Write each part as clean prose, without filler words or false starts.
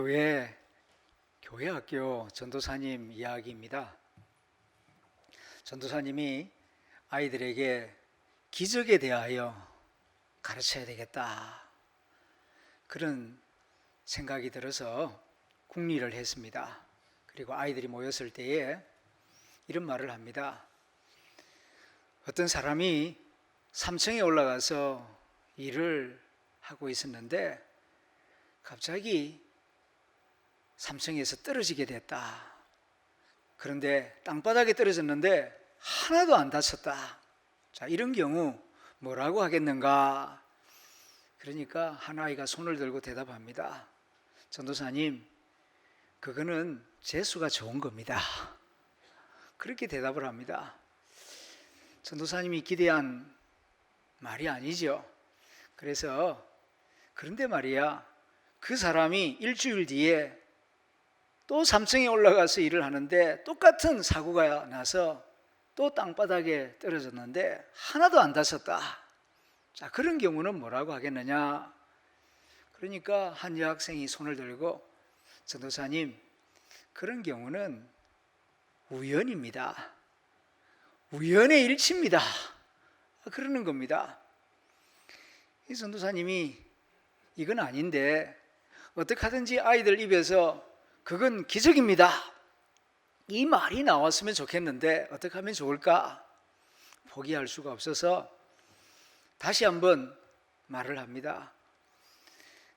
교회 학교 전도사님 이야기입니다. 전도사님이 아이들에게 기적에 대하여 가르쳐야 되겠다, 그런 생각이 들어서 국리를 했습니다. 그리고 아이들이 모였을 때에 이런 말을 합니다. 어떤 사람이 3층에 올라가서 일을 하고 있었는데 갑자기 3층에서 떨어지게 됐다. 그런데 땅바닥에 떨어졌는데 하나도 안 다쳤다. 자, 이런 경우 뭐라고 하겠는가? 그러니까 한 아이가 손을 들고 대답합니다. 전도사님, 그거는 재수가 좋은 겁니다. 그렇게 대답을 합니다. 전도사님이 기대한 말이 아니죠. 그래서 그런데 말이야, 그 사람이 일주일 뒤에 또 3층에 올라가서 일을 하는데 똑같은 사고가 나서 또 땅바닥에 떨어졌는데 하나도 안 다쳤다. 자, 그런 경우는 뭐라고 하겠느냐? 그러니까 한 여학생이 손을 들고, 전도사님, 그런 경우는 우연입니다. 우연의 일치입니다. 그러는 겁니다. 이 전도사님이 이건 아닌데 어떻게 하든지 아이들 입에서 그건 기적입니다, 이 말이 나왔으면 좋겠는데 어떻게 하면 좋을까? 포기할 수가 없어서 다시 한번 말을 합니다.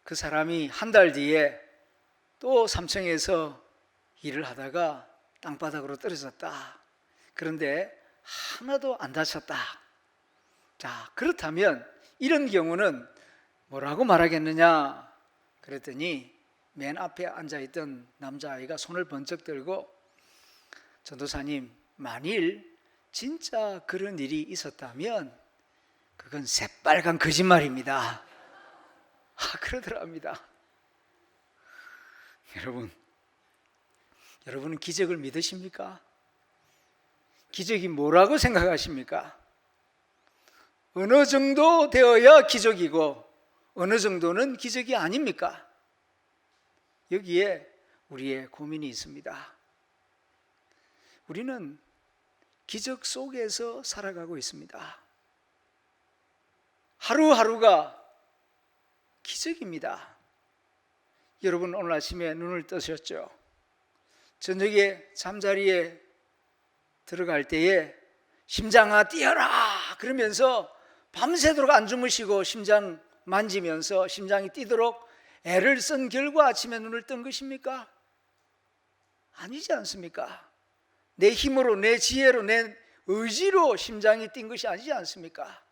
그 사람이 한 달 뒤에 또 3층에서 일을 하다가 땅바닥으로 떨어졌다. 그런데 하나도 안 다쳤다. 자, 그렇다면 이런 경우는 뭐라고 말하겠느냐? 그랬더니 맨 앞에 앉아있던 남자아이가 손을 번쩍 들고, 전도사님, 만일 진짜 그런 일이 있었다면 그건 새빨간 거짓말입니다. 그러더랍니다. 여러분은 기적을 믿으십니까? 기적이 뭐라고 생각하십니까? 어느 정도 되어야 기적이고 어느 정도는 기적이 아닙니까? 여기에 우리의 고민이 있습니다. 우리는 기적 속에서 살아가고 있습니다. 하루하루가 기적입니다. 여러분, 오늘 아침에 눈을 뜨셨죠? 저녁에 잠자리에 들어갈 때에 심장아 뛰어라 그러면서 밤새도록 안 주무시고 심장 만지면서 심장이 뛰도록 애를 쓴 결과 아침에 눈을 뜬 것입니까? 아니지 않습니까? 내 힘으로, 내 지혜로, 내 의지로 심장이 뛴 것이 아니지 않습니까?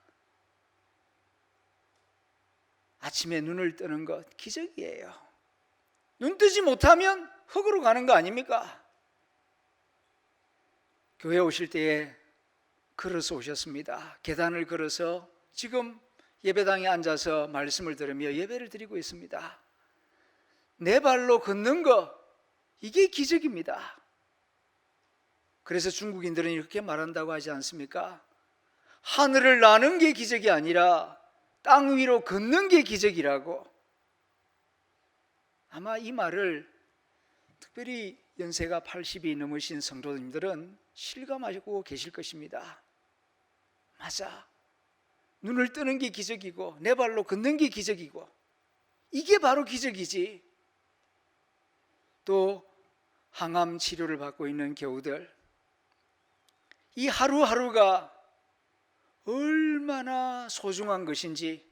아침에 눈을 뜨는 것 기적이에요. 눈 뜨지 못하면 흙으로 가는 거 아닙니까? 교회 오실 때에 걸어서 오셨습니다. 계단을 걸어서 지금 예배당에 앉아서 말씀을 들으며 예배를 드리고 있습니다. 내 발로 걷는 거, 이게 기적입니다. 그래서 중국인들은 이렇게 말한다고 하지 않습니까? 하늘을 나는 게 기적이 아니라 땅 위로 걷는 게 기적이라고. 아마 이 말을 특별히 연세가 80이 넘으신 성도님들은 실감하고 계실 것입니다. 맞아, 눈을 뜨는 게 기적이고 내 발로 걷는 게 기적이고, 이게 바로 기적이지. 또 항암 치료를 받고 있는 교우들, 이 하루하루가 얼마나 소중한 것인지,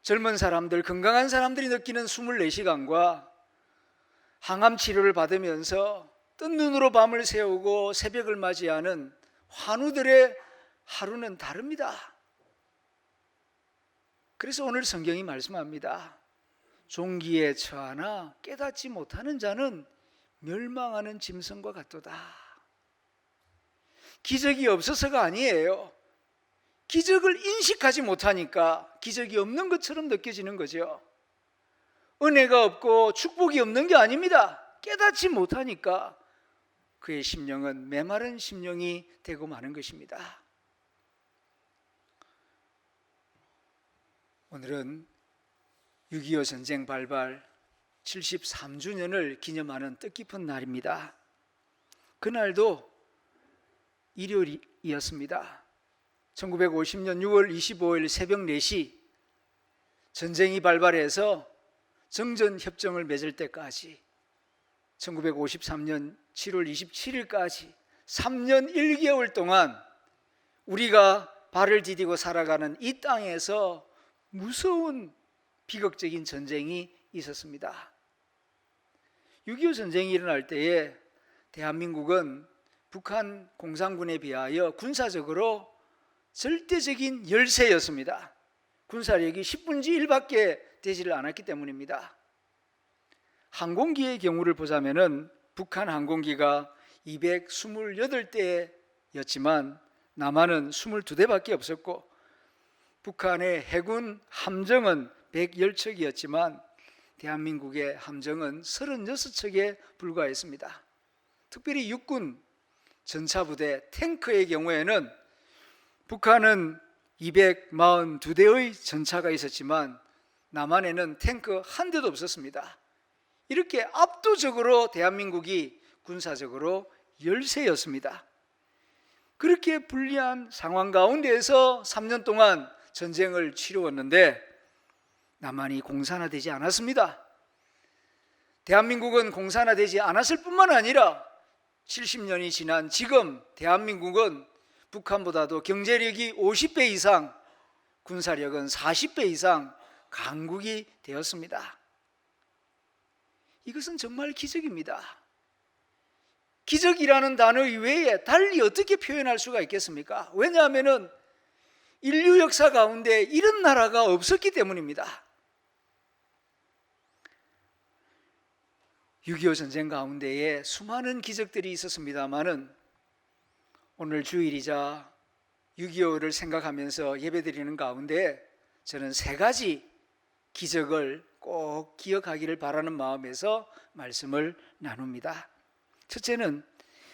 젊은 사람들, 건강한 사람들이 느끼는 24시간과 항암 치료를 받으면서 뜬 눈으로 밤을 새우고 새벽을 맞이하는 환우들의 하루는 다릅니다. 그래서 오늘 성경이 말씀합니다. 종기에 처하나 깨닫지 못하는 자는 멸망하는 짐승과 같도다. 기적이 없어서가 아니에요. 기적을 인식하지 못하니까 기적이 없는 것처럼 느껴지는 거죠. 은혜가 없고 축복이 없는 게 아닙니다. 깨닫지 못하니까 그의 심령은 메마른 심령이 되고 마는 것입니다. 오늘은 6.25 전쟁 발발 73주년을 기념하는 뜻깊은 날입니다. 그날도 일요일이었습니다. 1950년 6월 25일 새벽 4시 전쟁이 발발해서 정전협정을 맺을 때까지 1953년 7월 27일까지 3년 1개월 동안 우리가 발을 디디고 살아가는 이 땅에서 무서운 비극적인 전쟁이 있었습니다. 6.25 전쟁이 일어날 때에 대한민국은 북한 공산군에 비하여 군사적으로 절대적인 열세였습니다. 군사력이 10분의 1밖에 되지를 않았기 때문입니다. 항공기의 경우를 보자면은 북한 항공기가 228대였지만 남한은 22대밖에 없었고, 북한의 해군 함정은 110척이었지만 대한민국의 함정은 36척에 불과했습니다. 특별히 육군 전차부대 탱크의 경우에는 북한은 242대의 전차가 있었지만 남한에는 탱크 한 대도 없었습니다. 이렇게 압도적으로 대한민국이 군사적으로 열세였습니다. 그렇게 불리한 상황 가운데에서 3년 동안 전쟁을 치루었는데 남한이 공산화되지 않았습니다. 대한민국은 공산화되지 않았을 뿐만 아니라 70년이 지난 지금 대한민국은 북한보다도 경제력이 50배 이상, 군사력은 40배 이상 강국이 되었습니다. 이것은 정말 기적입니다. 기적이라는 단어 이외에 달리 어떻게 표현할 수가 있겠습니까? 왜냐하면 인류 역사 가운데 이런 나라가 없었기 때문입니다. 6.25 전쟁 가운데에 수많은 기적들이 있었습니다마는 오늘 주일이자 6.25를 생각하면서 예배드리는 가운데 저는 3가지 기적을 꼭 기억하기를 바라는 마음에서 말씀을 나눕니다. 첫째는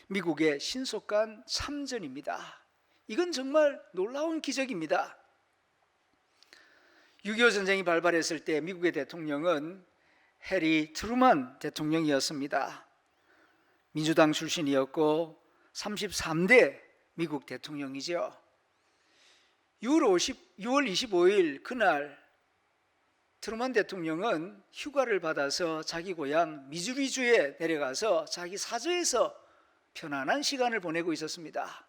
미국의 신속한 참전입니다. 이건 정말 놀라운 기적입니다. 6.25 전쟁이 발발했을 때 미국의 대통령은 해리 트루먼 대통령이었습니다. 민주당 출신이었고 33대 미국 대통령이죠. 6월 25일 그날 트루먼 대통령은 휴가를 받아서 자기 고향 미주리주에 내려가서 자기 사저에서 편안한 시간을 보내고 있었습니다.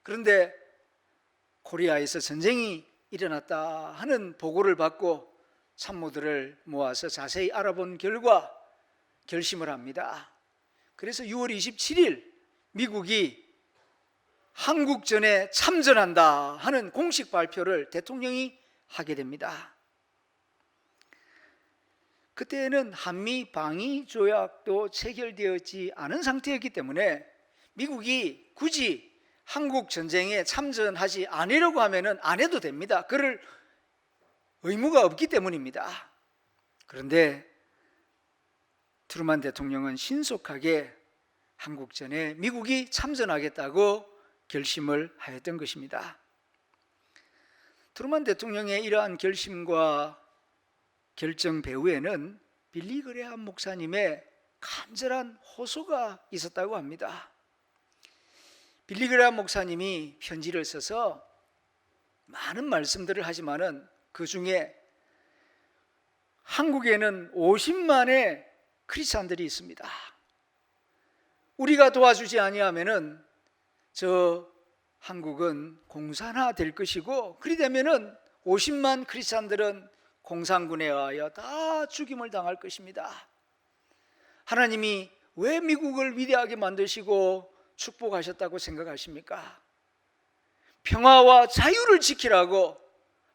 그런데 코리아에서 전쟁이 일어났다 하는 보고를 받고 참모들을 모아서 자세히 알아본 결과 결심을 합니다. 그래서 6월 27일 미국이 한국전에 참전한다 하는 공식 발표를 대통령이 하게 됩니다. 그때는 한미 방위 조약도 체결되었지 않은 상태였기 때문에 미국이 굳이 한국 전쟁에 참전하지 않으려고 하면은 안 해도 됩니다. 그럴 의무가 없기 때문입니다. 그런데 트루먼 대통령은 신속하게 한국전에 미국이 참전하겠다고 결심을 하였던 것입니다. 트루먼 대통령의 이러한 결심과 결정 배후에는 빌리 그레함 목사님의 간절한 호소가 있었다고 합니다. 빌리 그레함 목사님이 편지를 써서 많은 말씀들을 하지만은 그 중에 한국에는 50만의 크리스찬들이 있습니다. 우리가 도와주지 아니하면은 저 한국은 공산화될 것이고, 그리 되면은 50만 크리스찬들은 공산군에 의하여 다 죽임을 당할 것입니다. 하나님이 왜 미국을 위대하게 만드시고 축복하셨다고 생각하십니까? 평화와 자유를 지키라고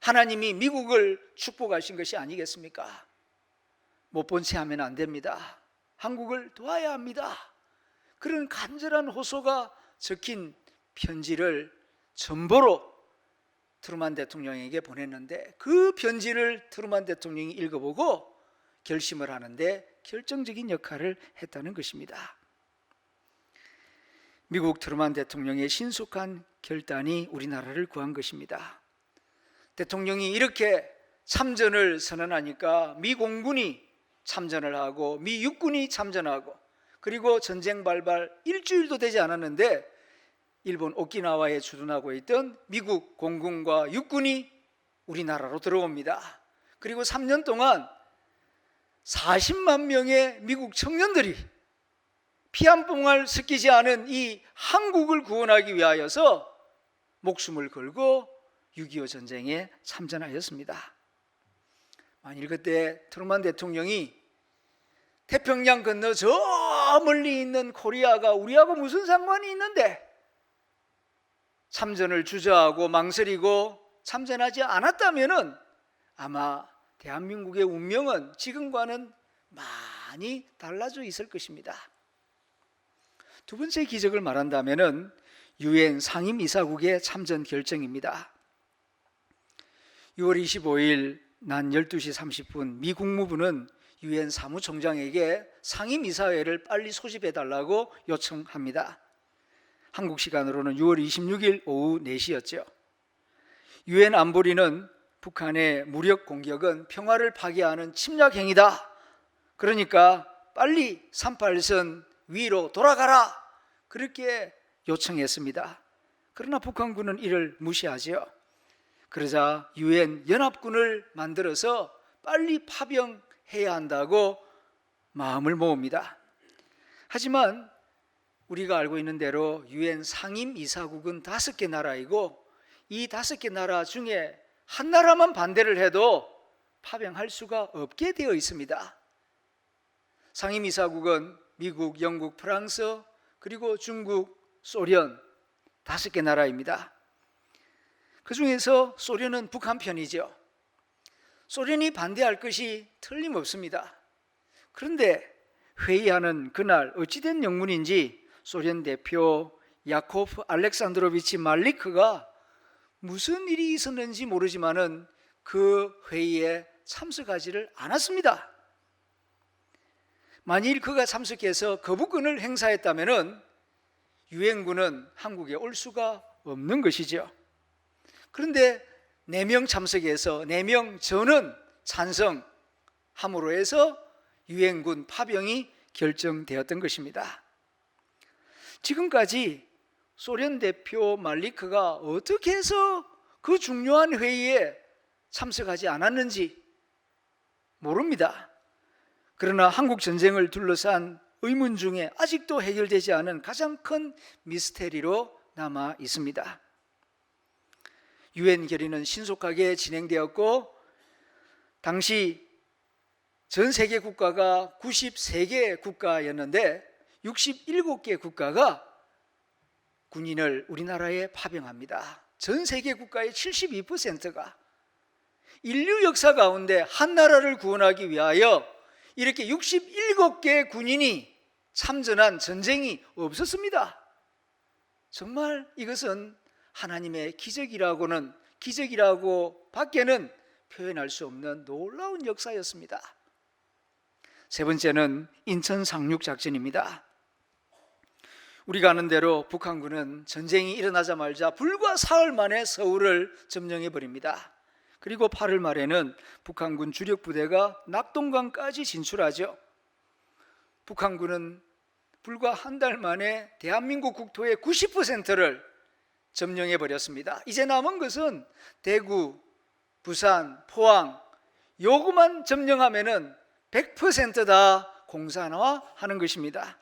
하나님이 미국을 축복하신 것이 아니겠습니까? 못 본 채 하면 안 됩니다. 한국을 도와야 합니다. 그런 간절한 호소가 적힌 편지를 전보로 트루먼 대통령에게 보냈는데, 그 편지를 트루먼 대통령이 읽어보고 결심을 하는데 결정적인 역할을 했다는 것입니다. 미국 트루먼 대통령의 신속한 결단이 우리나라를 구한 것입니다. 대통령이 이렇게 참전을 선언하니까 미 공군이 참전을 하고 미 육군이 참전하고, 그리고 전쟁 발발 일주일도 되지 않았는데 일본 오키나와에 주둔하고 있던 미국 공군과 육군이 우리나라로 들어옵니다. 그리고 3년 동안 40만 명의 미국 청년들이 피 한 봉알 섞이지 않은 이 한국을 구원하기 위하여서 목숨을 걸고 6.25 전쟁에 참전하였습니다. 만일 그때 트루만 대통령이 태평양 건너 저 멀리 있는 코리아가 우리하고 무슨 상관이 있는데 참전을 주저하고 망설이고 참전하지 않았다면 아마 대한민국의 운명은 지금과는 많이 달라져 있을 것입니다. 두 번째 기적을 말한다면 유엔 상임이사국의 참전 결정입니다. 6월 25일 낮 12시 30분 미 국무부는 유엔 사무총장에게 상임이사회를 빨리 소집해달라고 요청합니다. 한국 시간으로는 6월 26일 오후 4시였죠. 유엔 안보리는 북한의 무력 공격은 평화를 파괴하는 침략 행위다. 그러니까 빨리 38선 위로 돌아가라. 그렇게 요청했습니다. 그러나 북한군은 이를 무시하죠. 그러자 유엔 연합군을 만들어서 빨리 파병해야 한다고 마음을 모읍니다. 하지만 우리가 알고 있는 대로 유엔 상임이사국은 5개 나라이고 이 5개 나라 중에 한 나라만 반대를 해도 파병할 수가 없게 되어 있습니다. 상임이사국은 미국, 영국, 프랑스, 그리고 중국, 소련 5개 나라입니다. 그 중에서 소련은 북한 편이죠. 소련이 반대할 것이 틀림없습니다. 그런데 회의하는 그날 어찌된 영문인지 소련 대표 야코프 알렉산드로비치 말리크가 무슨 일이 있었는지 모르지만은 그 회의에 참석하지를 않았습니다. 만일 그가 참석해서 거부권을 행사했다면 유엔군은 한국에 올 수가 없는 것이죠. 그런데 4명 참석해서 4명 전원 찬성함으로 해서 유엔군 파병이 결정되었던 것입니다. 지금까지 소련 대표 말리크가 어떻게 해서 그 중요한 회의에 참석하지 않았는지 모릅니다. 그러나 한국 전쟁을 둘러싼 의문 중에 아직도 해결되지 않은 가장 큰 미스테리로 남아 있습니다. 유엔 결의는 신속하게 진행되었고 당시 전 세계 국가가 93개 국가였는데 67개 국가가 군인을 우리나라에 파병합니다. 전 세계 국가의 72%가 인류 역사 가운데 한 나라를 구원하기 위하여 이렇게 67개 군인이 참전한 전쟁이 없었습니다. 정말 이것은 하나님의 기적이라고 밖에는 표현할 수 없는 놀라운 역사였습니다. 세 번째는 인천 상륙작전입니다. 우리가 아는 대로 북한군은 전쟁이 일어나자마자 불과 사흘 만에 서울을 점령해 버립니다. 그리고 8월 말에는 북한군 주력 부대가 낙동강까지 진출하죠. 북한군은 불과 한 달 만에 대한민국 국토의 90%를 점령해 버렸습니다. 이제 남은 것은 대구, 부산, 포항 요것만 점령하면은 100% 공산화하는 것입니다.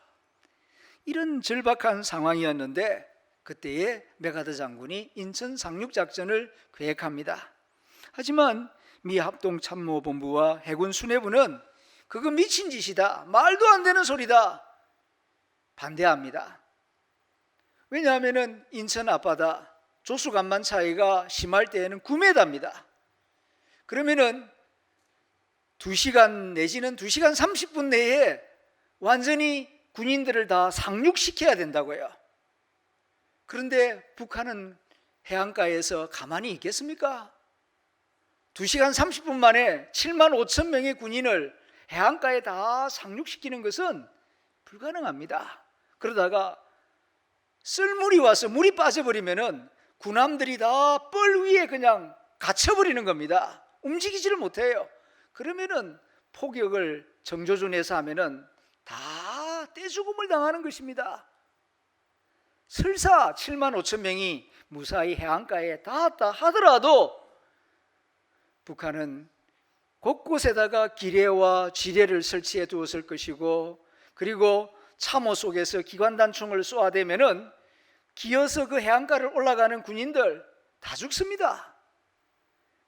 이런 절박한 상황이었는데 그때에 메가더 장군이 인천 상륙작전을 계획합니다. 하지만 미 합동참모본부와 해군 수뇌부는 그거 미친 짓이다, 말도 안 되는 소리다 반대합니다. 왜냐하면 인천 앞바다 조수간만 차이가 심할 때에는 9m입니다. 그러면은 2시간 내지는 2시간 30분 내에 완전히 군인들을 다 상륙시켜야 된다고요. 그런데 북한은 해안가에서 가만히 있겠습니까? 2시간 30분 만에 7만 5천 명의 군인을 해안가에 다 상륙시키는 것은 불가능합니다. 그러다가 썰물이 와서 물이 빠져버리면은 군함들이 다 뻘 위에 그냥 갇혀버리는 겁니다. 움직이지를 못해요. 그러면은 폭격을 정조준에서 하면은 다 떼죽음을 당하는 것입니다. 설사 7만 5천 명이 무사히 해안가에 닿았다 하더라도 북한은 곳곳에다가 기뢰와 지뢰를 설치해 두었을 것이고, 그리고 참호 속에서 기관단총을 쏘아대면은 기어서 그 해안가를 올라가는 군인들 다 죽습니다.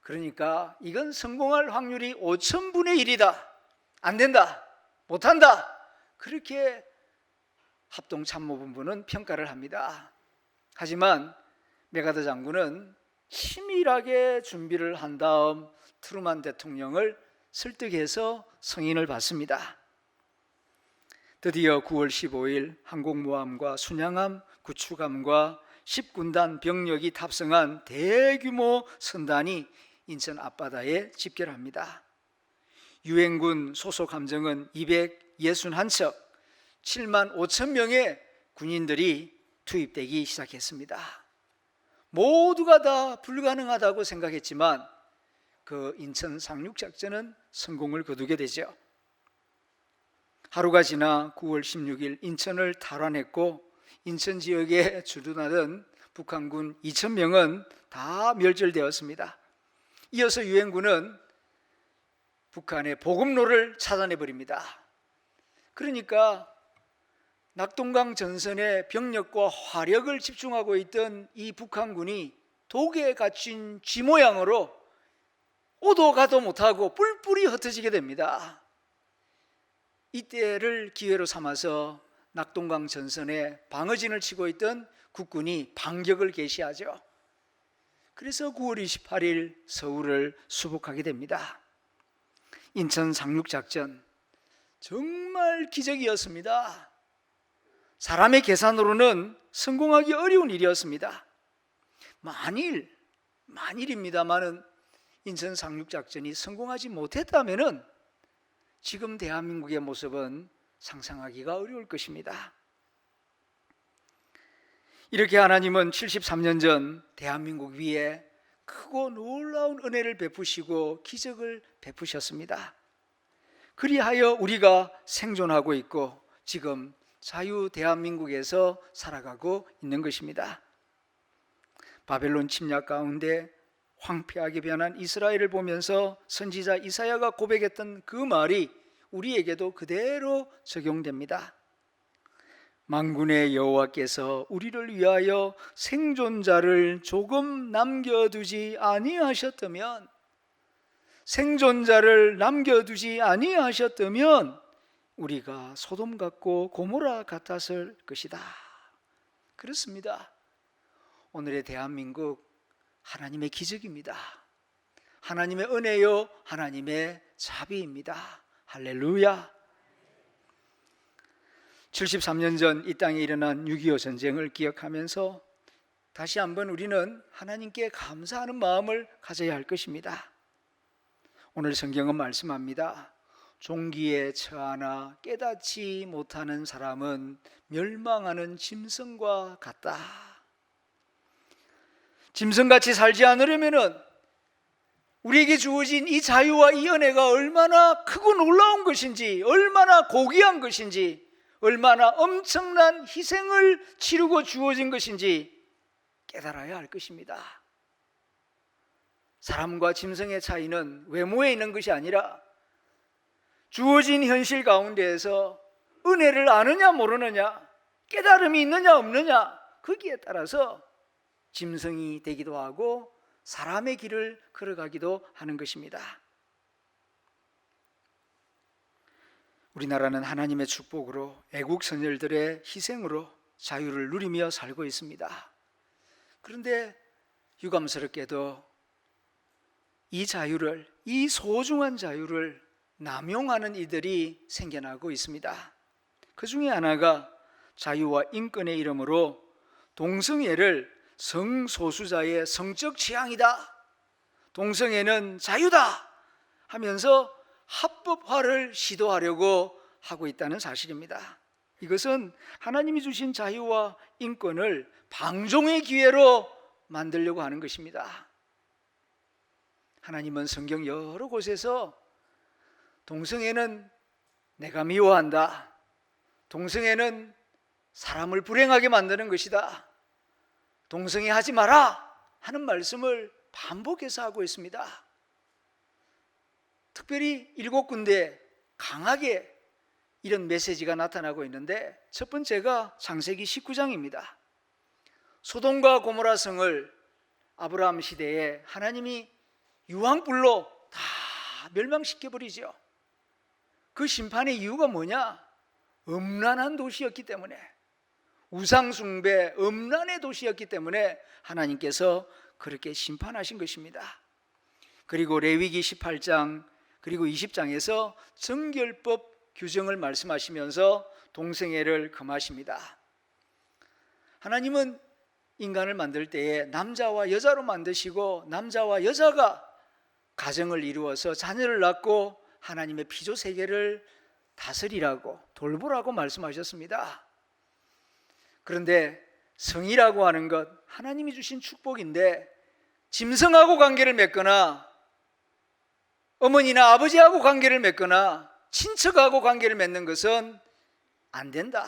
그러니까 이건 성공할 확률이 5,000분의 1이다. 안 된다. 못한다. 그렇게 합동참모본부는 평가를 합니다. 하지만 메가더 장군은 치밀하게 준비를 한 다음 트루만 대통령을 설득해서 승인을 받습니다. 드디어 9월 15일 항공모함과 순양함, 구축함과 10군단 병력이 탑승한 대규모 선단이 인천 앞바다에 집결합니다. 유엔군 소속 함정은 261척, 7만 5천 명의 군인들이 투입되기 시작했습니다. 모두가 다 불가능하다고 생각했지만 그 인천 상륙작전은 성공을 거두게 되죠. 하루가 지나 9월 16일 인천을 탈환했고, 인천 지역에 주둔하던 북한군 2,000명은 다 멸절되었습니다. 이어서 유엔군은 북한의 보급로를 차단해 버립니다. 그러니까 낙동강 전선에 병력과 화력을 집중하고 있던 이 북한군이 독에 갇힌 쥐 모양으로 오도 가도 못하고 뿔뿔이 흩어지게 됩니다. 이때를 기회로 삼아서 낙동강 전선에 방어진을 치고 있던 국군이 반격을 개시하죠. 그래서 9월 28일 서울을 수복하게 됩니다. 인천 상륙작전 정말 기적이었습니다. 사람의 계산으로는 성공하기 어려운 일이었습니다. 만일입니다만은 인천 상륙작전이 성공하지 못했다면은 지금 대한민국의 모습은 상상하기가 어려울 것입니다. 이렇게 하나님은 73년 전 대한민국 위에 크고 놀라운 은혜를 베푸시고 기적을 베푸셨습니다. 그리하여 우리가 생존하고 있고 지금 자유 대한민국에서 살아가고 있는 것입니다. 바벨론 침략 가운데 황폐하게 변한 이스라엘을 보면서 선지자 이사야가 고백했던 그 말이 우리에게도 그대로 적용됩니다. 만군의 여호와께서 우리를 위하여 생존자를 조금 남겨두지 아니하셨다면, 우리가 소돔 같고 고모라 같았을 것이다. 그렇습니다. 오늘의 대한민국 하나님의 기적입니다. 하나님의 은혜요, 하나님의 자비입니다. 할렐루야. 73년 전 이 땅에 일어난 6.25 전쟁을 기억하면서 다시 한번 우리는 하나님께 감사하는 마음을 가져야 할 것입니다. 오늘 성경은 말씀합니다. 종기에 처하나 깨닫지 못하는 사람은 멸망하는 짐승과 같다. 짐승같이 살지 않으려면 우리에게 주어진 이 자유와 이 은혜가 얼마나 크고 놀라운 것인지, 얼마나 고귀한 것인지, 얼마나 엄청난 희생을 치르고 주어진 것인지 깨달아야 할 것입니다. 사람과 짐승의 차이는 외모에 있는 것이 아니라 주어진 현실 가운데에서 은혜를 아느냐 모르느냐, 깨달음이 있느냐 없느냐, 거기에 따라서 짐승이 되기도 하고 사람의 길을 걸어가기도 하는 것입니다. 우리나라는 하나님의 축복으로 애국 선열들의 희생으로 자유를 누리며 살고 있습니다. 그런데 유감스럽게도 이 자유를, 이 소중한 자유를 남용하는 이들이 생겨나고 있습니다. 그 중에 하나가 자유와 인권의 이름으로 동성애를 성소수자의 성적 취향이다, 동성애는 자유다 하면서 합법화를 시도하려고 하고 있다는 사실입니다. 이것은 하나님이 주신 자유와 인권을 방종의 기회로 만들려고 하는 것입니다. 하나님은 성경 여러 곳에서 동성애는 내가 미워한다, 동성애는 사람을 불행하게 만드는 것이다, 동성애 하지 마라 하는 말씀을 반복해서 하고 있습니다. 특별히 7군데 강하게 이런 메시지가 나타나고 있는데, 첫 번째가 창세기 19장입니다. 소돔과 고모라 성을 아브라함 시대에 하나님이 유황불로 다 멸망시켜버리죠. 그 심판의 이유가 뭐냐? 음란한 도시였기 때문에, 우상숭배 음란의 도시였기 때문에 하나님께서 그렇게 심판하신 것입니다. 그리고 레위기 18장 그리고 20장에서 정결법 규정을 말씀하시면서 동성애를 금하십니다. 하나님은 인간을 만들 때에 남자와 여자로 만드시고, 남자와 여자가 가정을 이루어서 자녀를 낳고 하나님의 피조 세계를 다스리라고, 돌보라고 말씀하셨습니다. 그런데 성이라고 하는 것, 하나님이 주신 축복인데 짐승하고 관계를 맺거나 어머니나 아버지하고 관계를 맺거나 친척하고 관계를 맺는 것은 안 된다.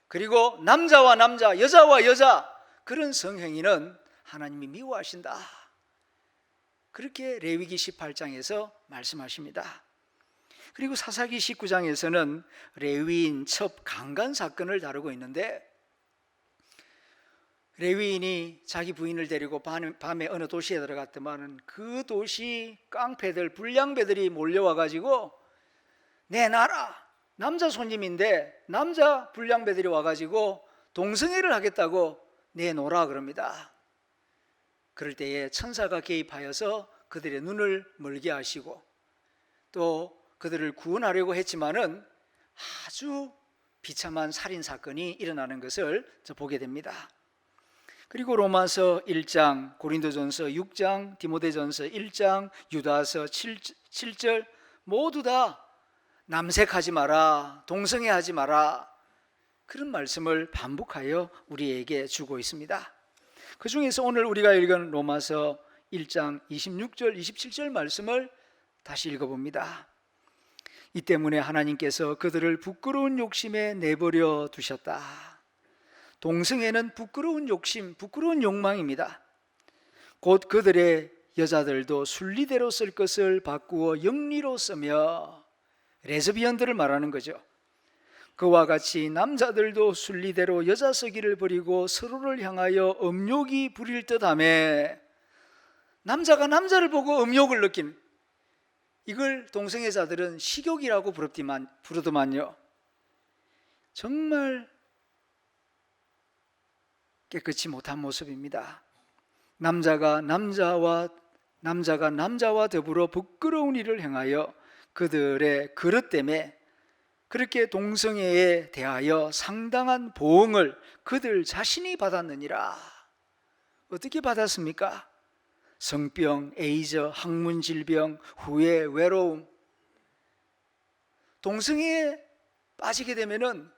그리고 남자와 남자, 여자와 여자, 그런 성행위는 하나님이 미워하신다. 그렇게 레위기 18장에서 말씀하십니다. 그리고 사사기 19장에서는 레위인 첩 강간 사건을 다루고 있는데, 레위인이 자기 부인을 데리고 밤에 어느 도시에 들어갔더만 그 도시 깡패들, 불량배들이 몰려와 가지고 내놔라, 남자 손님인데 남자 불량배들이 와가지고 동성애를 하겠다고 내놓으라 그럽니다. 그럴 때에 천사가 개입하여서 그들의 눈을 멀게 하시고 또 그들을 구원하려고 했지만은 아주 비참한 살인 사건이 일어나는 것을 보게 됩니다. 그리고 로마서 1장, 고린도전서 6장, 디모데전서 1장, 유다서 7절 모두 다 남색하지 마라, 동성애하지 마라, 그런 말씀을 반복하여 우리에게 주고 있습니다. 그 중에서 오늘 우리가 읽은 로마서 1장 26절, 27절 말씀을 다시 읽어봅니다. 이 때문에 하나님께서 그들을 부끄러운 욕심에 내버려 두셨다. 동성애는 부끄러운 욕심, 부끄러운 욕망입니다. 곧 그들의 여자들도 순리대로 쓸 것을 바꾸어 영리로 쓰며, 레즈비언들을 말하는 거죠. 그와 같이 남자들도 순리대로 여자 쓰기를 버리고 서로를 향하여 음욕이 부릴 듯하며, 남자가 남자를 보고 음욕을 느낀, 이걸 동성애자들은 식욕이라고 부르더만요. 정말 깨끗이 못한 모습입니다. 남자가 남자와 더불어 부끄러운 일을 행하여 그들의 그릇 때문에 그렇게 동성애에 대하여 상당한 보응을 그들 자신이 받았느니라. 어떻게 받았습니까? 성병, 에이즈, 학문 질병, 후회, 외로움. 동성애에 빠지게 되면은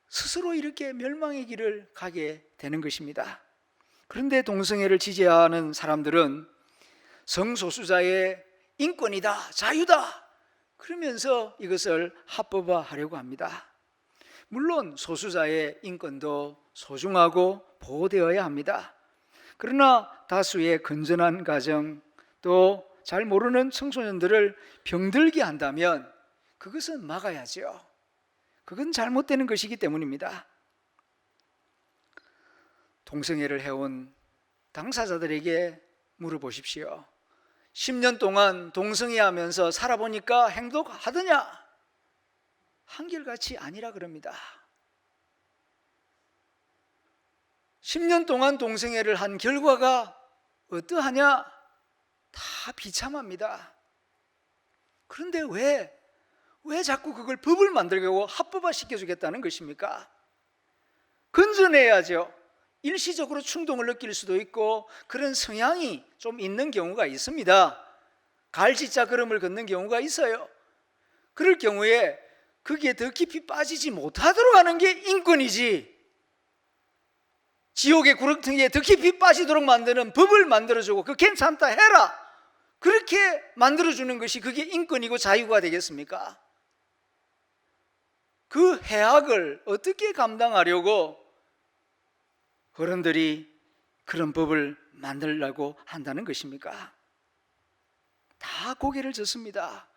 스스로 이렇게 멸망의 길을 가게 되는 것입니다. 그런데 동성애를 지지하는 사람들은 성소수자의 인권이다, 자유다, 그러면서 이것을 합법화하려고 합니다. 물론 소수자의 인권도 소중하고 보호되어야 합니다. 그러나 다수의 건전한 가정, 또 잘 모르는 청소년들을 병들게 한다면 그것은 막아야죠. 그건 잘못되는 것이기 때문입니다. 동성애를 해온 당사자들에게 물어보십시오. 10년 동안 동성애하면서 살아보니까 행복하더냐? 한결같이 아니라 그럽니다. 10년 동안 동성애를 한 결과가 어떠하냐? 다 비참합니다. 그런데 왜 자꾸 그걸 법을 만들고 합법화 시켜주겠다는 것입니까? 건전해야죠. 일시적으로 충동을 느낄 수도 있고 그런 성향이 좀 있는 경우가 있습니다. 갈지자 걸음을 걷는 경우가 있어요. 그럴 경우에 거기에 더 깊이 빠지지 못하도록 하는 게 인권이지, 지옥의 구렁텅이에 더 깊이 빠지도록 만드는 법을 만들어주고 그 괜찮다 해라, 그렇게 만들어주는 것이 그게 인권이고 자유가 되겠습니까? 그 해악을 어떻게 감당하려고 어른들이 그런 법을 만들려고 한다는 것입니까? 다 고개를 젓습니다.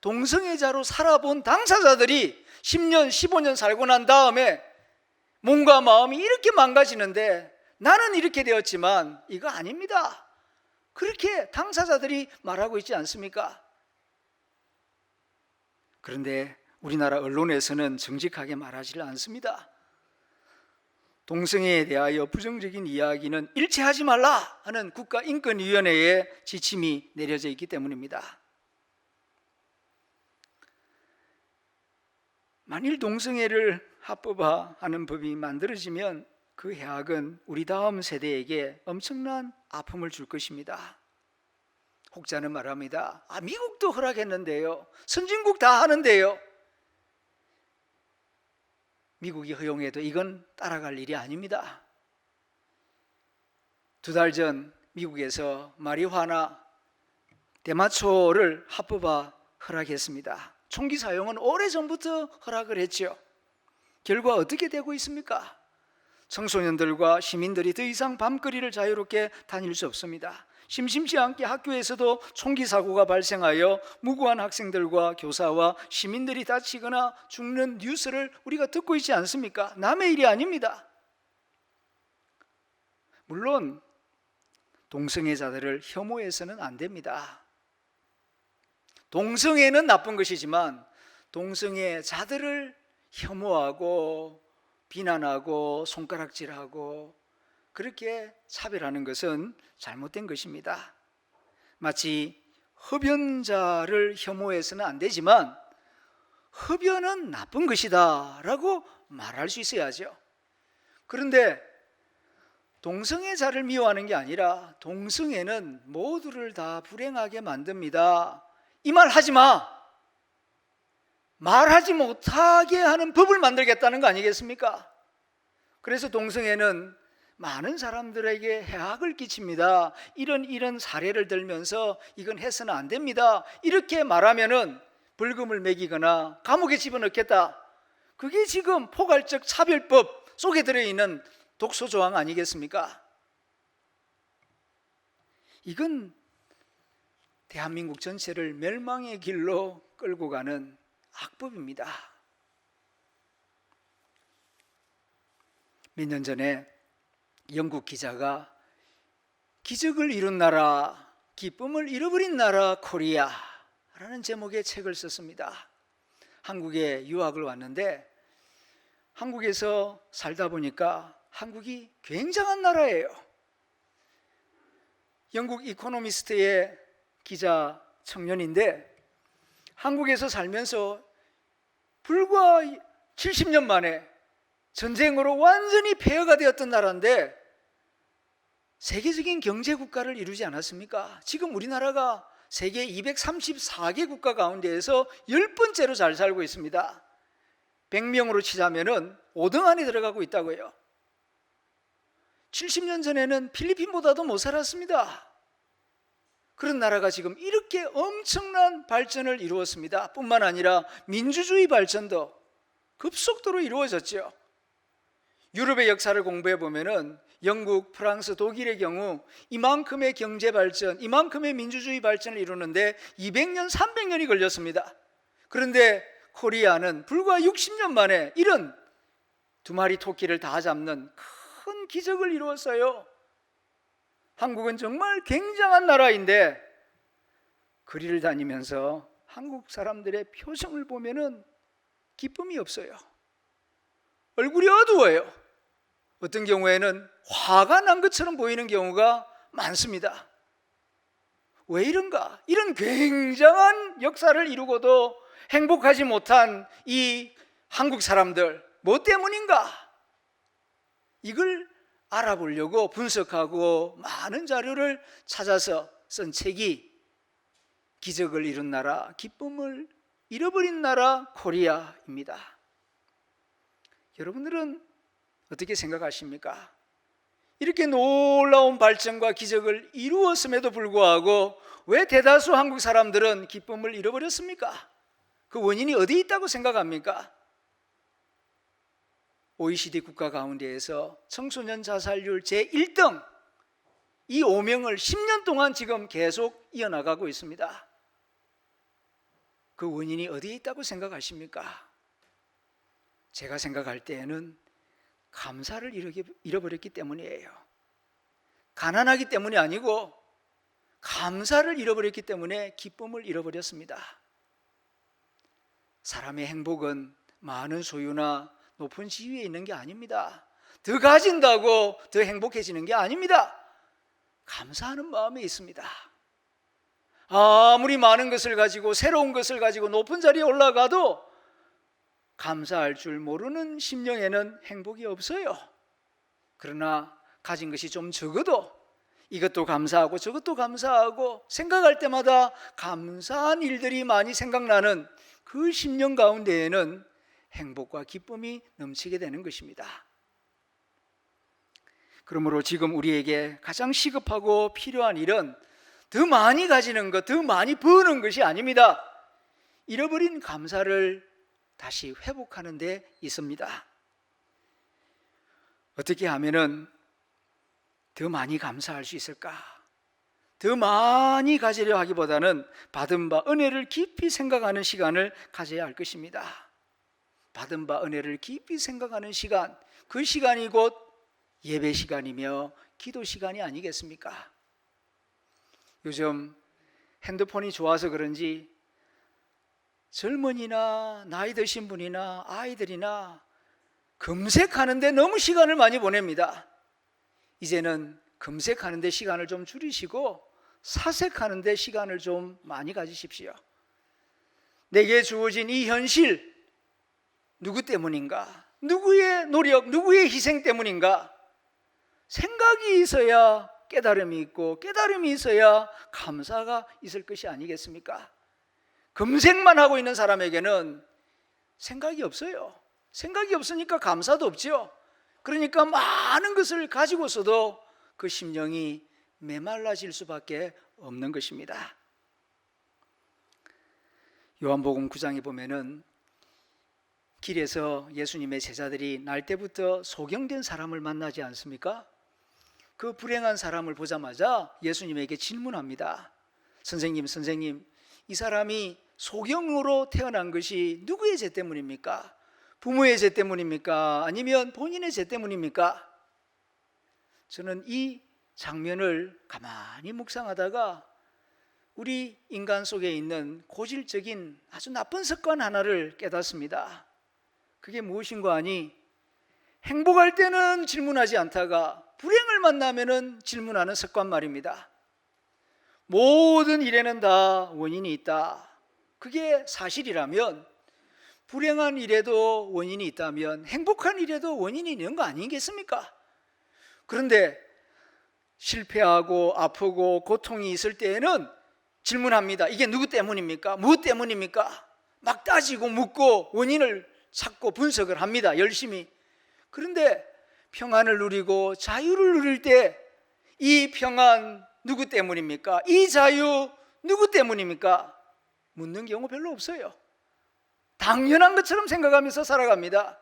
동성애자로 살아본 당사자들이 10년, 15년 살고 난 다음에 몸과 마음이 이렇게 망가지는데 나는 이렇게 되었지만 이거 아닙니다. 그렇게 당사자들이 말하고 있지 않습니까? 그런데 우리나라 언론에서는 정직하게 말하지 않습니다. 동성애에 대하여 부정적인 이야기는 일체하지 말라 하는 국가인권위원회의 지침이 내려져 있기 때문입니다. 만일 동성애를 합법화하는 법이 만들어지면 그 해악은 우리 다음 세대에게 엄청난 아픔을 줄 것입니다. 혹자는 말합니다. 미국도 허락했는데요. 선진국 다 하는데요. 미국이 허용해도 이건 따라갈 일이 아닙니다. 2달 전 미국에서 마리화나 대마초를 합법화 허락했습니다. 총기 사용은 오래전부터 허락을 했죠. 결과 어떻게 되고 있습니까? 청소년들과 시민들이 더 이상 밤거리를 자유롭게 다닐 수 없습니다. 심심치 않게 학교에서도 총기 사고가 발생하여 무고한 학생들과 교사와 시민들이 다치거나 죽는 뉴스를 우리가 듣고 있지 않습니까? 남의 일이 아닙니다. 물론 동성애자들을 혐오해서는 안 됩니다. 동성애는 나쁜 것이지만 동성애자들을 혐오하고 비난하고 손가락질하고 그렇게 차별하는 것은 잘못된 것입니다. 마치 흡연자를 혐오해서는 안 되지만 흡연은 나쁜 것이다 라고 말할 수 있어야죠. 그런데 동성애자를 미워하는 게 아니라 동성애는 모두를 다 불행하게 만듭니다. 이 말 하지 마! 말하지 못하게 하는 법을 만들겠다는 거 아니겠습니까? 그래서 동성애는 많은 사람들에게 해악을 끼칩니다. 이런 사례를 들면서 이건 해서는 안 됩니다. 이렇게 말하면은 벌금을 매기거나 감옥에 집어넣겠다. 그게 지금 포괄적 차별법 속에 들어있는 독소 조항 아니겠습니까? 이건 대한민국 전체를 멸망의 길로 끌고 가는 악법입니다. 몇 년 전에 영국 기자가 기적을 이룬 나라, 기쁨을 잃어버린 나라 코리아라는 제목의 책을 썼습니다. 한국에 유학을 왔는데 한국에서 살다 보니까 한국이 굉장한 나라예요. 영국 이코노미스트의 기자 청년인데 한국에서 살면서 불과 70년 만에 전쟁으로 완전히 폐허가 되었던 나라인데 세계적인 경제 국가를 이루지 않았습니까? 지금 우리나라가 세계 234개 국가 가운데에서 10번째로 잘 살고 있습니다. 100명으로 치자면은 5등 안에 들어가고 있다고요. 70년 전에는 필리핀보다도 못 살았습니다. 그런 나라가 지금 이렇게 엄청난 발전을 이루었습니다. 뿐만 아니라 민주주의 발전도 급속도로 이루어졌죠. 유럽의 역사를 공부해 보면은 영국, 프랑스, 독일의 경우 이만큼의 경제 발전, 이만큼의 민주주의 발전을 이루는데 200년, 300년이 걸렸습니다. 그런데 코리아는 불과 60년 만에 이런 2마리 토끼를 다 잡는 큰 기적을 이루었어요. 한국은 정말 굉장한 나라인데 거리를 다니면서 한국 사람들의 표정을 보면은 기쁨이 없어요. 얼굴이 어두워요. 어떤 경우에는 화가 난 것처럼 보이는 경우가 많습니다. 왜 이런가? 이런 굉장한 역사를 이루고도 행복하지 못한 이 한국 사람들, 뭐 때문인가? 이걸 알아보려고 분석하고 많은 자료를 찾아서 쓴 책이 기적을 이룬 나라, 기쁨을 잃어버린 나라 코리아입니다. 여러분들은 어떻게 생각하십니까? 이렇게 놀라운 발전과 기적을 이루었음에도 불구하고 왜 대다수 한국 사람들은 기쁨을 잃어버렸습니까? 그 원인이 어디 있다고 생각합니까? OECD 국가 가운데에서 청소년 자살률 제1등, 이 오명을 10년 동안 지금 계속 이어나가고 있습니다. 그 원인이 어디에 있다고 생각하십니까? 제가 생각할 때에는 감사를 잃어버렸기 때문이에요. 가난하기 때문이 아니고 감사를 잃어버렸기 때문에 기쁨을 잃어버렸습니다. 사람의 행복은 많은 소유나 높은 지위에 있는 게 아닙니다. 더 가진다고 더 행복해지는 게 아닙니다. 감사하는 마음에 있습니다. 아무리 많은 것을 가지고 새로운 것을 가지고 높은 자리에 올라가도 감사할 줄 모르는 심령에는 행복이 없어요. 그러나 가진 것이 좀 적어도 이것도 감사하고 저것도 감사하고 생각할 때마다 감사한 일들이 많이 생각나는 그 심령 가운데에는 행복과 기쁨이 넘치게 되는 것입니다. 그러므로 지금 우리에게 가장 시급하고 필요한 일은 더 많이 가지는 것, 더 많이 버는 것이 아닙니다. 잃어버린 감사를 다시 회복하는 데 있습니다. 어떻게 하면은 더 많이 감사할 수 있을까? 더 많이 가지려 하기보다는 받은 바 은혜를 깊이 생각하는 시간을 가져야 할 것입니다. 받은 바 은혜를 깊이 생각하는 시간, 그 시간이 곧 예배 시간이며 기도 시간이 아니겠습니까? 요즘 핸드폰이 좋아서 그런지 젊은이나 나이 드신 분이나 아이들이나 검색하는데 너무 시간을 많이 보냅니다. 이제는 검색하는데 시간을 좀 줄이시고 사색하는데 시간을 좀 많이 가지십시오. 내게 주어진 이 현실, 누구 때문인가? 누구의 노력, 누구의 희생 때문인가? 생각이 있어야 깨달음이 있고 깨달음이 있어야 감사가 있을 것이 아니겠습니까? 검색만 하고 있는 사람에게는 생각이 없어요. 생각이 없으니까 감사도 없죠. 그러니까 많은 것을 가지고서도 그 심령이 메말라질 수밖에 없는 것입니다. 요한복음 9장에 보면은 길에서 예수님의 제자들이 날 때부터 소경된 사람을 만나지 않습니까? 그 불행한 사람을 보자마자 예수님에게 질문합니다. 선생님, 이 사람이 소경으로 태어난 것이 누구의 죄 때문입니까? 부모의 죄 때문입니까? 아니면 본인의 죄 때문입니까? 저는 이 장면을 가만히 묵상하다가 우리 인간 속에 있는 고질적인 아주 나쁜 습관 하나를 깨닫습니다. 그게 무엇인가 하니 행복할 때는 질문하지 않다가 불행을 만나면은 질문하는 습관 말입니다. 모든 일에는 다 원인이 있다. 그게 사실이라면 불행한 일에도 원인이 있다면 행복한 일에도 원인이 있는 거 아니겠습니까? 그런데 실패하고 아프고 고통이 있을 때에는 질문합니다. 이게 누구 때문입니까? 무엇 때문입니까? 막 따지고 묻고 원인을 찾고 분석을 합니다. 열심히. 그런데 평안을 누리고 자유를 누릴 때 이 평안 누구 때문입니까? 이 자유 누구 때문입니까? 묻는 경우 별로 없어요. 당연한 것처럼 생각하면서 살아갑니다.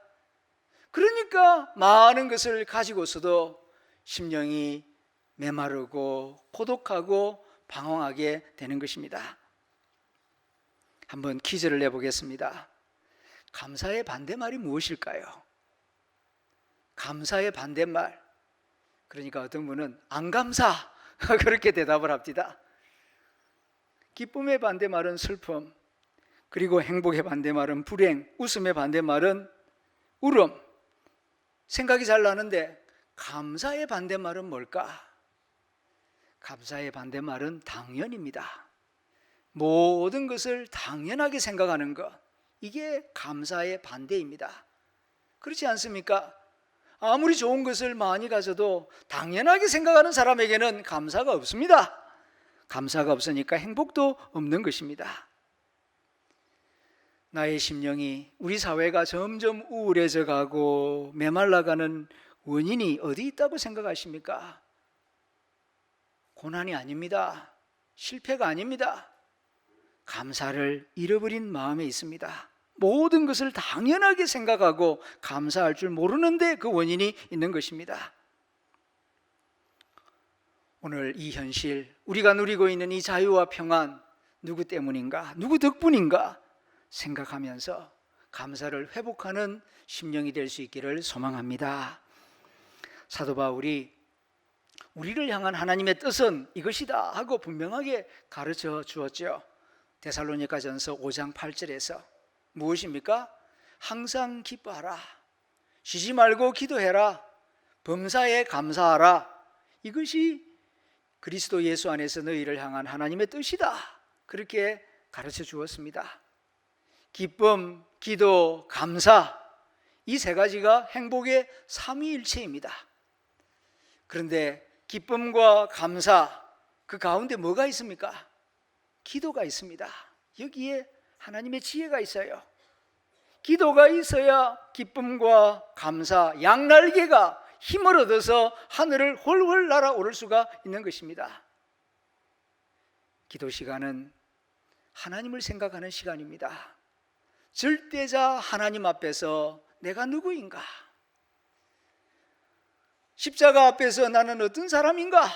그러니까 많은 것을 가지고서도 심령이 메마르고 고독하고 방황하게 되는 것입니다. 한번 퀴즈를 내보겠습니다. 감사의 반대말이 무엇일까요? 감사의 반대말. 그러니까 어떤 분은 안 감사 그렇게 대답을 합니다. 기쁨의 반대말은 슬픔, 그리고 행복의 반대말은 불행, 웃음의 반대말은 울음. 생각이 잘 나는데 감사의 반대말은 뭘까? 감사의 반대말은 당연입니다. 모든 것을 당연하게 생각하는 것, 이게 감사의 반대입니다. 그렇지 않습니까? 아무리 좋은 것을 많이 가져도 당연하게 생각하는 사람에게는 감사가 없습니다. 감사가 없으니까 행복도 없는 것입니다. 나의 심령이, 우리 사회가 점점 우울해져 가고 메말라가는 원인이 어디 있다고 생각하십니까? 고난이 아닙니다. 실패가 아닙니다. 감사를 잃어버린 마음에 있습니다. 모든 것을 당연하게 생각하고 감사할 줄 모르는데 그 원인이 있는 것입니다. 오늘 이 현실, 우리가 누리고 있는 이 자유와 평안, 누구 때문인가, 누구 덕분인가 생각하면서 감사를 회복하는 심령이 될 수 있기를 소망합니다. 사도 바울이 우리를 향한 하나님의 뜻은 이것이다 하고 분명하게 가르쳐 주었죠. 데살로니가전서 5장 8절에서 무엇입니까? 항상 기뻐하라, 쉬지 말고 기도해라, 범사에 감사하라. 이것이 그리스도 예수 안에서 너희를 향한 하나님의 뜻이다. 그렇게 가르쳐 주었습니다. 기쁨, 기도, 감사, 이 세 가지가 행복의 삼위일체입니다. 그런데 기쁨과 감사, 그 가운데 뭐가 있습니까? 기도가 있습니다. 여기에 하나님의 지혜가 있어요. 기도가 있어야 기쁨과 감사, 양날개가 힘을 얻어서 하늘을 훨훨 날아오를 수가 있는 것입니다. 기도 시간은 하나님을 생각하는 시간입니다. 절대자 하나님 앞에서 내가 누구인가? 십자가 앞에서 나는 어떤 사람인가?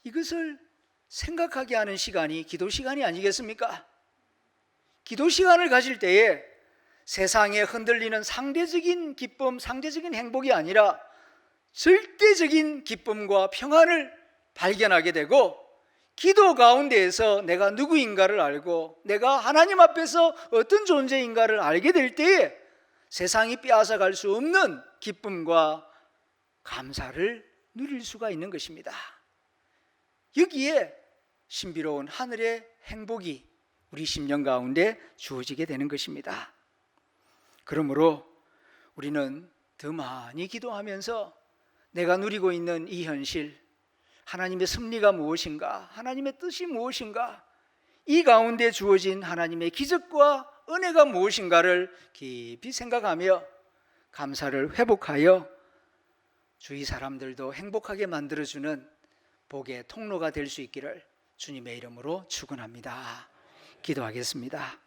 이것을 생각하게 하는 시간이 기도 시간이 아니겠습니까? 기도 시간을 가질 때에 세상에 흔들리는 상대적인 기쁨, 상대적인 행복이 아니라 절대적인 기쁨과 평안을 발견하게 되고, 기도 가운데에서 내가 누구인가를 알고 내가 하나님 앞에서 어떤 존재인가를 알게 될 때에 세상이 빼앗아갈 수 없는 기쁨과 감사를 누릴 수가 있는 것입니다. 여기에 신비로운 하늘의 행복이 우리 심령 가운데 주어지게 되는 것입니다. 그러므로 우리는 더 많이 기도하면서 내가 누리고 있는 이 현실, 하나님의 섭리가 무엇인가, 하나님의 뜻이 무엇인가, 이 가운데 주어진 하나님의 기적과 은혜가 무엇인가를 깊이 생각하며 감사를 회복하여 주위 사람들도 행복하게 만들어주는 복의 통로가 될 수 있기를 주님의 이름으로 축원합니다. 기도하겠습니다.